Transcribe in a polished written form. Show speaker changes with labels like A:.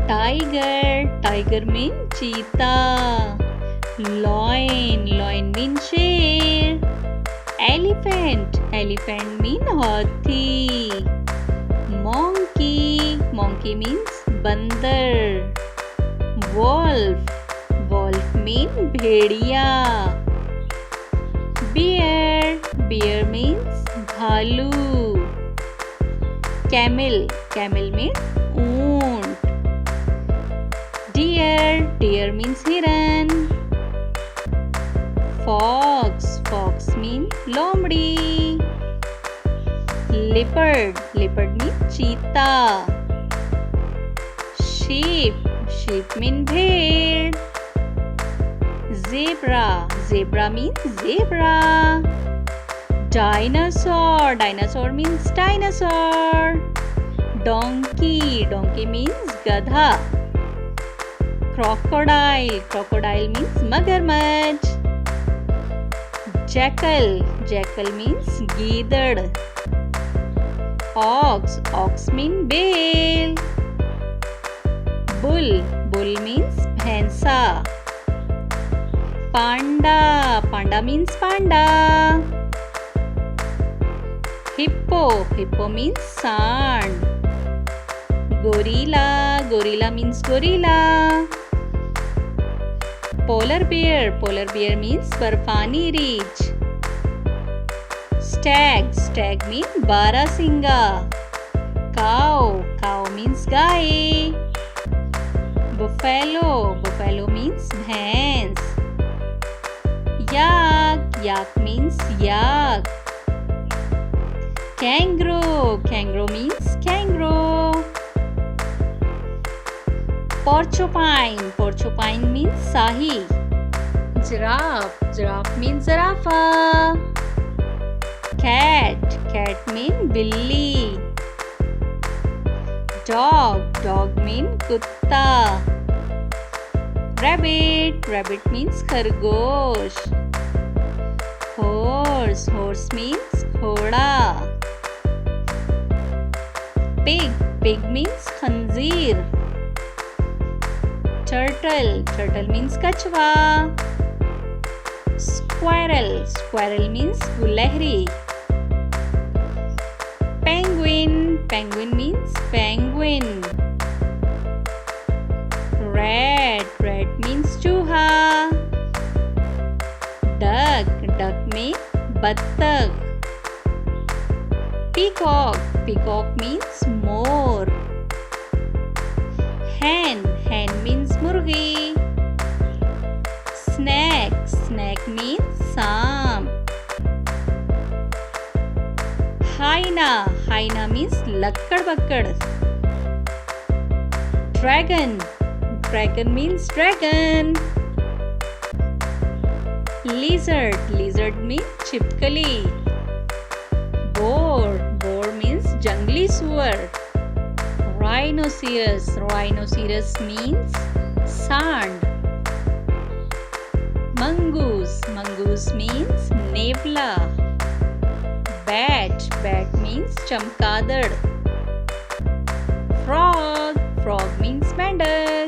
A: Tiger means cheetah. Lion means शेर. Elephant means हाथी. Monkey means बंदर. Wolf means भेड़िया. Bear means भालू. Camel means ऊंट. Deer means हिरन. Fox means लोमड़ी. Leopard means cheetah. Sheep means भेड़. Zebra means zebra. Dinosaur means dinosaur. Donkey means गधा. Crocodile means मगरमच्छ. Jackal means गीदड़. Ox means बैल. Bull means भैंसा. Panda means panda. Hippo means सांड. Gorilla means gorilla. Polar bear means बर्फानी रीछ. Stag means बारहसिंगा. Cow means गाय. Buffalo means भैंस. Yak means yak. Kangaroo means kangaroo. Porcupine means sahi. Giraffe means zarafa. Cat means billi. Dog means kutta. Rabbit means खरगोश. Horse means घोड़ा. Pig means खंजीर. Turtle means कछवा. Squirrel means गुलहरी. Penguin means penguin. Rat means चूहा. Duck means बत्तख. Peacock means मोर. Hen means मुर्गी. Snake means सांप. Hyena means लक्कड़ बक्कड़. Dragon means dragon. Lizard means छिपकली. Boar means जंगली सुअर. Rhinoceros means सांड. Mongoose means नेवला. Bat means चमगादड़. Frog means मेंढक.